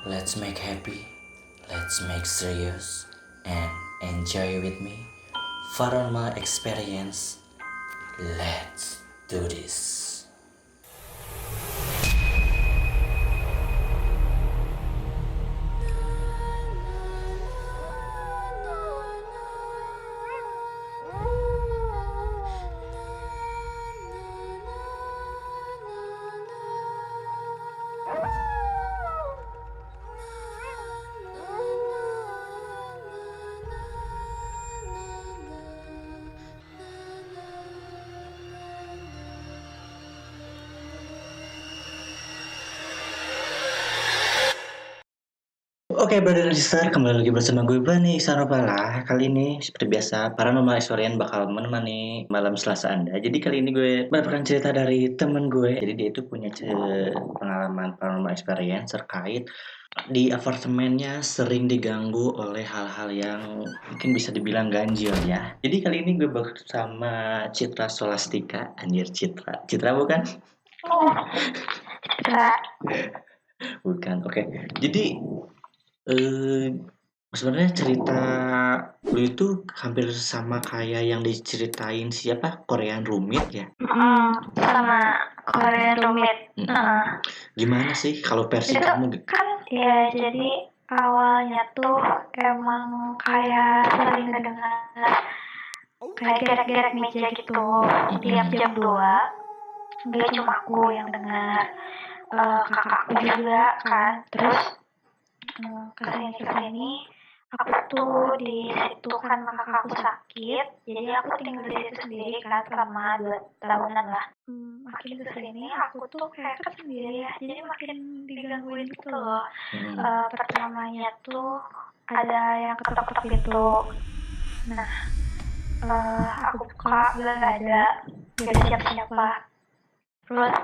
Let's make happy, let's make serious, and enjoy with me. Paranormal experience. Let's do this. Oke, brother dan sister, kembali lagi bersama gue Bani Iksanopala. Kali ini seperti biasa, Paranormal Experience bakal menemani malam Selasa Anda. Jadi kali ini gue mendapatkan cerita dari temen gue. Jadi dia itu punya pengalaman Paranormal Experience terkait di apartemennya sering diganggu oleh hal-hal yang mungkin bisa dibilang ganjil ya. Jadi kali ini gue bersama Citra Solastika. Anjir, Citra bukan? Citra. Bukan, oke. Jadi sebenarnya cerita lu itu hampir sama kayak yang diceritain siapa? Korean Roommate ya? Sama Korean Roommate. Gimana sih kalau versi Itu kamu? kan ya jadi awalnya tuh emang kayak sering ngedengar kayak gerak-gerak meja gitu tiap jam 2. Gak cuma aku yang dengar, kakakku juga kan. Terus kesini aku tuh di situ kan kakakku sakit, jadi aku tinggal di situ sendiri kan selama 2 tahunan lah. Makin kesini aku tuh kayak kan sendiri ya, jadi makin digangguin gitu loh. Pertamanya tuh ada yang ketok-ketok pintu. Nah, aku buka, gak ada siapa-siapa. Terus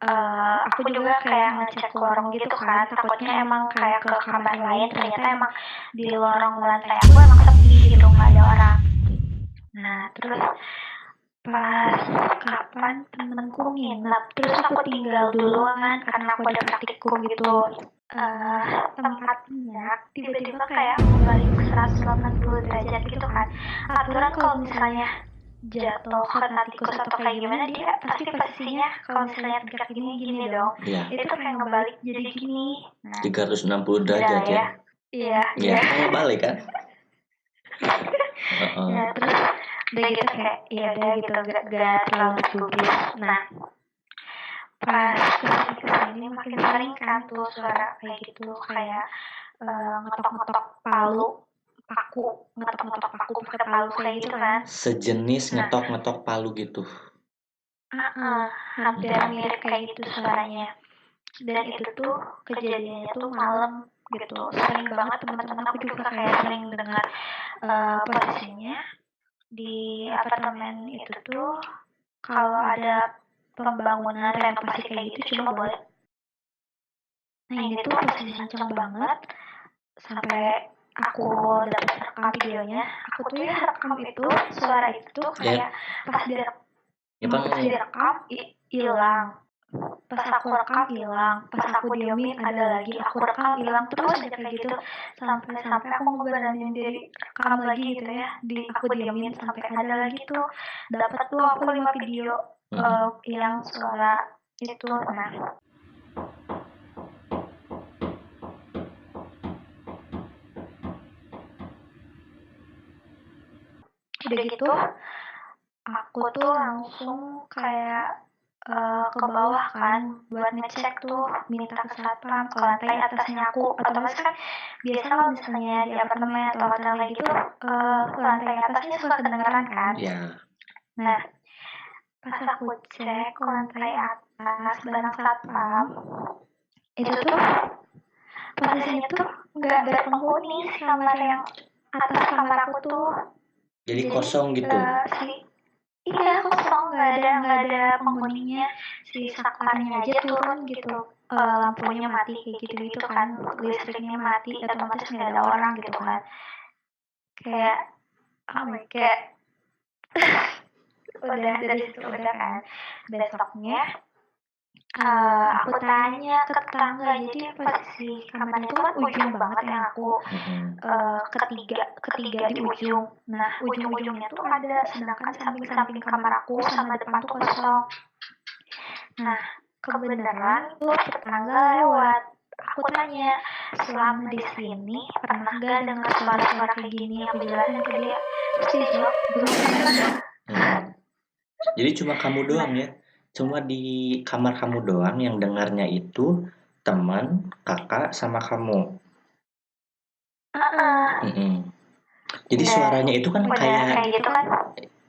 aku juga kayak ngecek lorong gitu kan, takutnya emang kayak ke kamar lain, ternyata emang di lorong lantai aku emang sepi gitu, nggak ada orang. Nah terus pas kapan temenku nginep, terus aku tinggal dulu kan karena aku ada praktikum gitu. Tempatnya tiba-tiba kayak balik 180 derajat gitu kan. Aturan kalau misalnya jatuh kena tikus atau kayak gimana, dia pasti posisinya kalau misalnya tegak gini dong. Iya. Itu kayak ngebalik jadi gini. Nah, 360 derajat ya. Iya. Iya, mau balik kan? Ya, terus udah gitu kayak ya udah gitu gak terlalu digubris. Nah, pas kesini makin sering kan tuh suara kayak gitu, kayak ngetok-ngetok paku, ngetok-ngetok paku pakai palu kayak gitu kan. Sejenis ngetok-ngetok palu gitu. Hampir mirip kayak gitu suaranya. Dan itu tuh kejadiannya tuh malam gitu. Sering banget teman-teman aku juga kayak sering dengar. Posisinya di apartemen itu tuh kalau ada pembangunan renovasi kayak gitu cuma boleh. Nah ini tuh posisinya kenceng banget sampai aku dapat rekam videonya. Aku tuh ya rekam itu suara itu tuh kayak pas direkam hilang. Pas aku rekam hilang, pas aku diemin ada lagi, aku rekam hilang, terus aja kayak gitu sampai aku ngeberanin diri rekam lagi gitu ya, aku diemin sampai ada lagi tuh dapat tuh aku 5 video yang suara itu. Nah udah gitu aku tuh langsung kayak ke bawah kan buat ngecek tuh, minta ke satpam ke lantai atasnya aku. Otomatis kan biasa kalau misalnya di apartemen atau hotel kayak gitu, lantai atasnya suka kedengeran kan. Nah pas aku cek ke lantai atas bareng satpam, itu tuh posisinya tuh nggak ada penghuni kamar yang atas kamar aku tuh. Jadi kosong gitu. Iya kosong, nggak ada penghuninya. Si sakarnya aja turun gitu, lampunya mati kayak gitu kan, listriknya mati, otomatis nggak ada orang gitu kan. Kayak oh my god. Udah dari situ udah kan. Besoknya Aku tanya ke tetangga, jadi posisi kamarnya itu kan ujung banget yang aku, Mhm. ketiga ketiga di ujung. Nah, ujung-ujungnya tuh ada, sedangkan samping-samping kamar aku sama depan tuh kosong. Nah, kebeneran tuh tetangga lewat. Aku tanya, selama di sini pernah gak dengar suara-suara kayak gini? Aku jelasin ke dia. Terus dia jawab, belum pernah. Mhm. Jadi cuma kamu doang Nah, ya? Cuma di kamar kamu doang yang dengarnya itu teman, kakak, sama kamu? heeh. Mhm. Jadi Udah, suaranya itu kan udah kayak kayak gitu kan.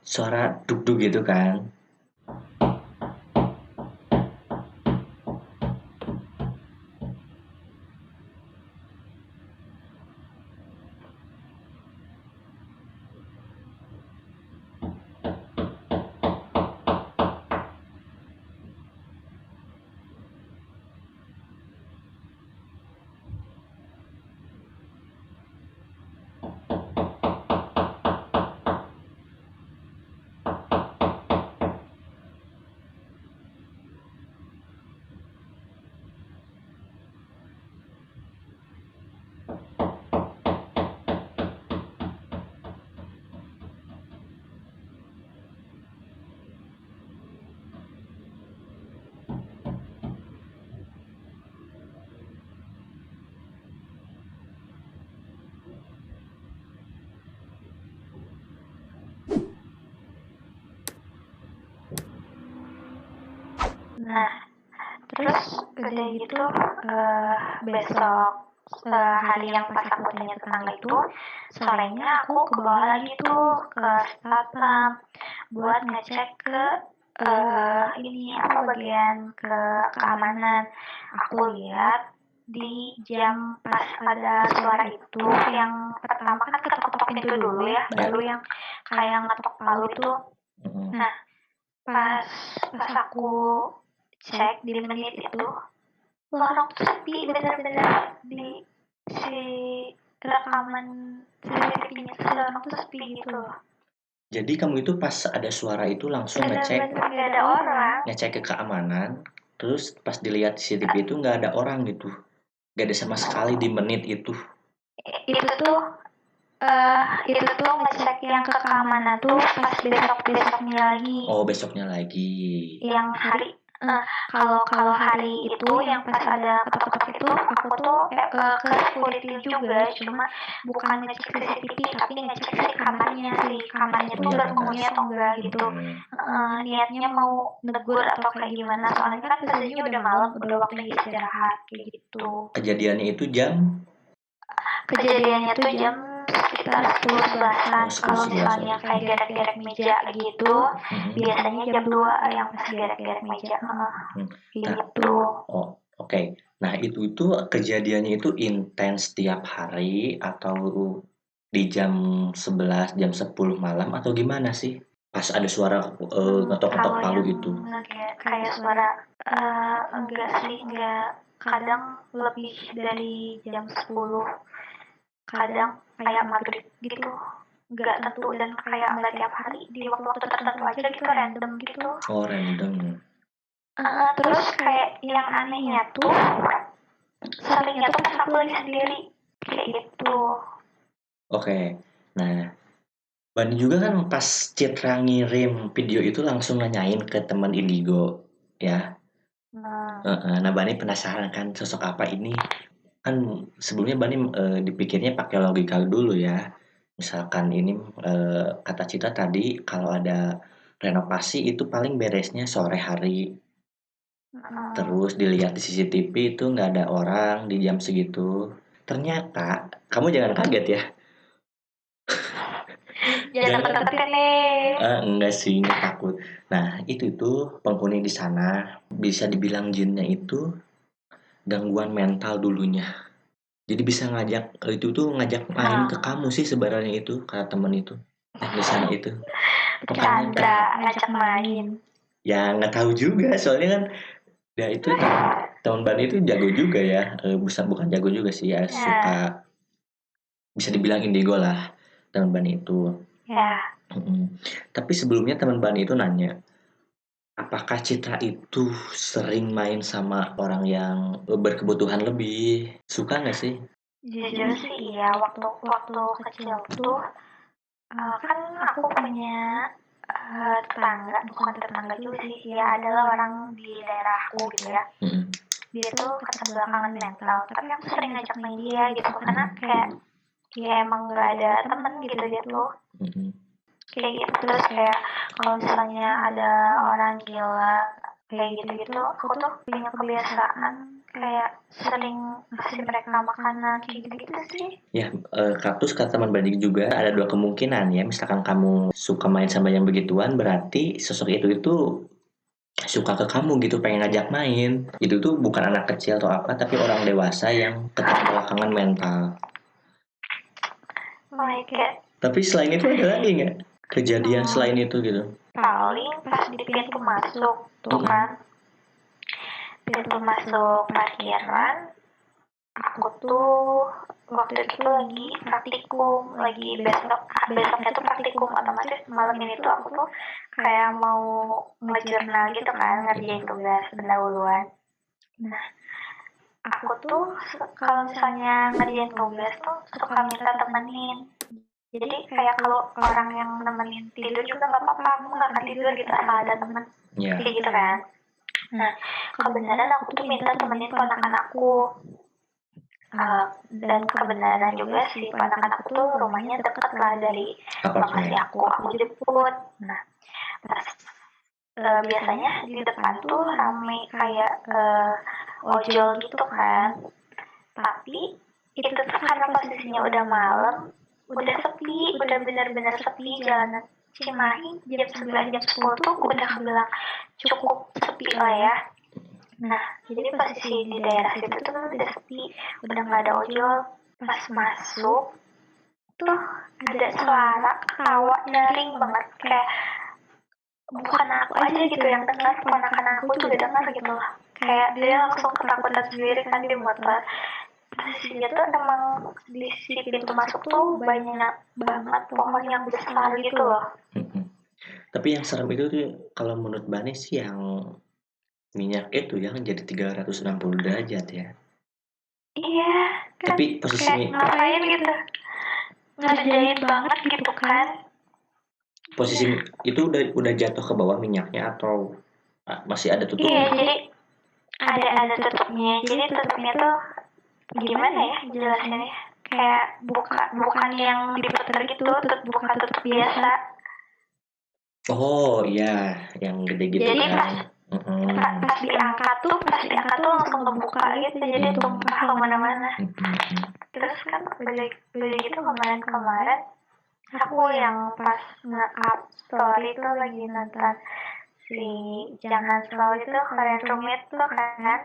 suara dug-dug gitu kan? Nah, terus udah gitu, besok hari yang pas aku tanya tetangga itu, sorenya aku ke bawah lagi tuh ke satpam buat ngecek ke ini apa bagian ke keamanan. Aku lihat di jam pas ada suara itu, yang pertama kan ketok-ketok pintu dulu ya, Ya. baru yang kayak ngetok palu itu. Mhm. Nah, pas pas aku cek di menit itu, lorong tuh sepi, bener-bener di si rekaman CCTV-nya tuh lorong tuh sepi gitu loh. Jadi kamu itu pas ada suara itu langsung ngecek Bener-bener gak ada orang. ngecek ke keamanan, terus pas dilihat CCTV itu nggak ada orang gitu? Nggak ada sama sekali di menit itu? Itu tuh itu tuh ngecek yang ke keamanan tuh pas besok-besoknya lagi. Oh, besoknya lagi. Yang hari kalau kalau hari itu yang pas ada ketok-ketok itu aku tuh ke security juga, cuma bukan ngecek CCTV tapi ngecek si kamarnya Oh tuh iya, berpenghuni pantas. atau enggak gitu. Mhm. Niatnya mau negur atau kayak gimana, soalnya kan posisinya udah malam, udah waktunya istirahat kayak gitu. Kejadiannya itu jam? Kejadiannya tuh jam sekitar 10-11-an. Oh, 10, Kalau 11 misalnya ya. kayak gerek-gerek meja gitu, Mhm. biasanya jam 2 yang pas gerek-gerek meja. Hmm. Nah, Gitu. oh, oke. Nah, itu kejadiannya itu intens tiap hari atau di jam 11, jam 10 malam atau gimana sih? Pas ada suara ngetok-ngetok Kalau palu yang itu. kayak suara enggak sih, enggak. Kadang lebih dari jam 10, kadang kayak maghrib gitu. Enggak tentu dan kayak enggak tiap hari, di waktu-waktu tertentu aja gitu, random gitu. Oh, random. Terus kayak yang anehnya tuh, seringnya tuh pas aku lagi sendiri, kayak gitu. Oke. Nah, Bani juga kan pas Citra ngirim video itu langsung nanyain ke teman Indigo, ya. Heeh. Nah, Bani penasaran kan sosok apa ini? Kan sebelumnya Bani dipikirnya pakai logika dulu ya. Misalkan ini kata Citra tadi kalau ada renovasi itu paling beresnya sore hari. Terus dilihat di CCTV itu nggak ada orang di jam segitu. Ternyata kamu jangan kaget ya. Jangan takut-takutin nih. Enggak sih, nggak takut. Nah, itu tuh penghuni di sana bisa dibilang jinnya itu gangguan mental dulunya. Jadi bisa ngajak itu tuh ngajak main ke kamu sih sebenarnya itu kata temen itu yang di sana itu. Makanya Bercanda, ngajak main. ya nggak tahu juga soalnya kan ya itu teman Bani itu jago juga ya. Bukan jago juga sih ya, suka bisa dibilang indigo lah teman Bani itu. Ya. Mm-mm. Tapi sebelumnya teman Bani itu nanya, Apakah Citra itu sering main sama orang yang berkebutuhan lebih? Suka nggak sih? Jujur sih iya, waktu waktu kecil tuh, kan aku punya, tetangga, bukan tetangga juga sih, ya adalah orang di daerahku gitu ya. Mhm. Dia tuh keterbelakangan mental, tapi aku sering ngajak main dia gitu, karena kayak, ya emang nggak ada temen gitu dia tuh. Mhm. Kayak gitu, terus kayak kalau misalnya ada orang gila kayak gitu-gitu, aku tuh punya kebiasaan kayak sering ngasih mereka makanan kayak gitu-gitu sih. Ya, terus kata teman Badik juga ada 2 kemungkinan ya, misalkan kamu suka main sama yang begituan, berarti sosok itu suka ke kamu gitu, pengen ngajak main. Itu tuh bukan anak kecil atau apa, tapi orang dewasa yang keterbelakangan mental. Oh my god. Tapi selain itu ada lagi nggak kejadian selain itu gitu? Paling pas di pintu masuk tuh kan, pintu masuk parkiran, aku tuh waktu itu lagi praktikum, lagi besoknya tuh praktikum, otomatis malam ini tuh aku tuh kayak mau ngejurnal gitu kan, ngerjain tugas pendahuluan. Nah, aku tuh kalau misalnya ngerjain tugas tuh suka minta temenin. Jadi kayak kalau orang yang nemenin tidur juga nggak apa-apa, aku nggak akan tidur gitu asal ada temen. Iya. Kayak gitu kan. Nah, kebenaran aku tuh minta temenin ponakan aku. Dan kebenaran juga si ponakan aku tuh rumahnya deket lah dari lokasi aku jemput. Nah, pas biasanya di depan tuh rame kayak ojol gitu kan. Tapi itu tuh karena posisinya udah malam, udah sepi, udah benar-benar sepi jalanan Cimahi jam 11 jam 10 tuh udah kebilang cukup sepi lah ya. Nah, jadi posisi di daerah situ tuh udah sepi, udah nggak ada ojol. Pas masuk tuh ada suara ketawa nyaring banget, kayak bukan aku aja gitu yang dengar, ponakan aku juga dengar gitu loh. Kayak dia langsung ketakutan sendiri kan di motor. Posisinya tuh emang di si pintu masuk tuh banyak banget pohon yang besar gitu loh. Tapi yang serem itu tuh kalau menurut Bani sih yang minyak itu yang jadi 360 derajat ya. Iya, kan Tapi kayak posisinya ngapain gitu, ngerjain banget gitu kan. posisi itu udah jatuh ke bawah minyaknya atau masih ada Iya, tutupnya? jadi ada tutupnya. Jadi tutupnya tuh gimana ya jelasinnya? Kayak bukan yang diputer gitu, bukan tutup biasa. Oh iya, yang gede gitu Jadi kan. pas diangkat tuh langsung kebuka gitu, jadi tumpah kemana-mana. Terus kan udah gitu kemarin aku yang pas nge-up story tuh lagi nonton si Jangan Slow itu Korean Roommate tuh kan.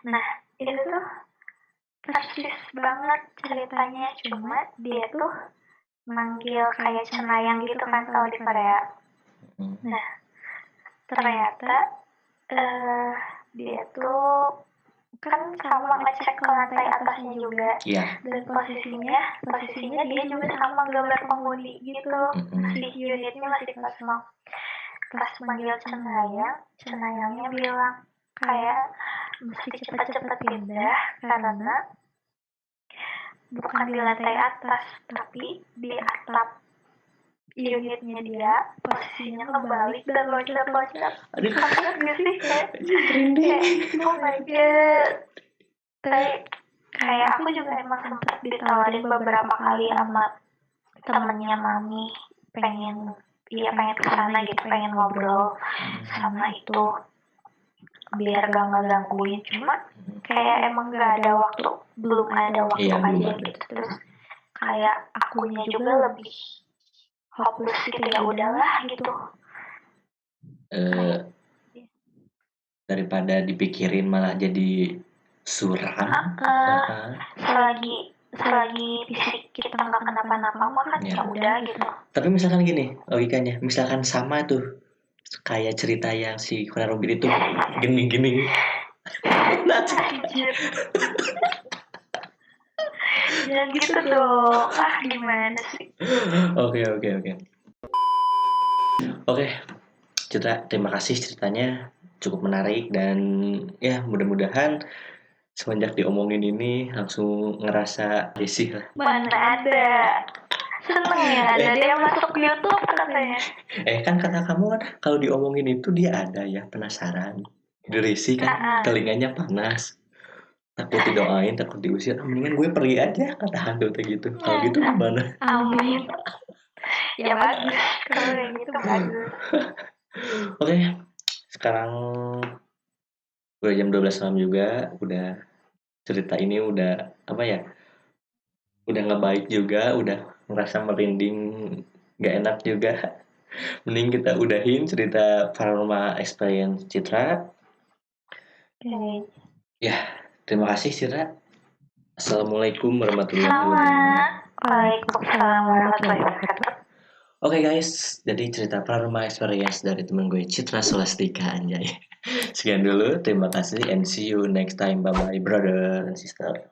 Nah, itu tuh persis banget ceritanya, cuma dia tuh manggil kayak cenayang gitu kan kalau di Korea. Nah, ternyata dia tuh kan sama ngecek ke lantai atasnya juga. Iya. Dan posisinya dia juga sama gambar penghuni gitu. Masih unitnya masih kosong. Pas manggil cenayangnya bilang kayak mesti cepet-cepet pindah karena bukan di lantai atas, tapi di atap unitnya dia posisinya kebalik dan loncat-loncat. Kaget gak sih? Kayak oh my god. Kayak aku juga emang sempat ditawarin beberapa kali sama temennya mami, pengen kesana gitu, pengen ngobrol sama itu biar gak ngegangguin, cuma kayak emang gak ada waktu, belum ada waktu aja gitu. Terus kayak akunya juga lebih hopeless gitu, ya udahlah gitu. Daripada dipikirin malah jadi suram. Selagi fisik kita nggak kenapa-napa mah kan ya udah gitu. Tapi misalkan gini logikanya, misalkan sama tuh kayak cerita yang si Korean Roommate itu gini-gini. Jangan gitu dong. Gimana sih? Oke. Oke. Citra, terima kasih ceritanya cukup menarik dan ya mudah-mudahan semenjak diomongin ini langsung ngerasa risih lah. Mana ada. Seneng ya ada dia masuk YouTube katanya. Kan kata kamu kan kalau diomongin itu dia ada ya penasaran. Risih kan telinganya panas. Takut didoain, takut diusir. Mendingan gue pergi aja kata hantu kayak gitu. Kalau gitu gimana? Amin. Ya bagus. Kalau kayak gitu bagus. Oke, sekarang udah jam 12 malam juga, udah cerita ini udah apa ya? Udah nggak baik juga, udah ngerasa merinding, nggak enak juga. Mending kita udahin cerita Paranormal Experience Citra. Oke. Ya, terima kasih Citra. Assalamualaikum warahmatullahi wabarakatuh. Waalaikumsalam warahmatullahi wabarakatuh. Oke guys, jadi cerita Paranormal Experience dari temen gue Citra Solastika anjay. Sekian dulu, terima kasih and see you next time. Bye bye brother and sister.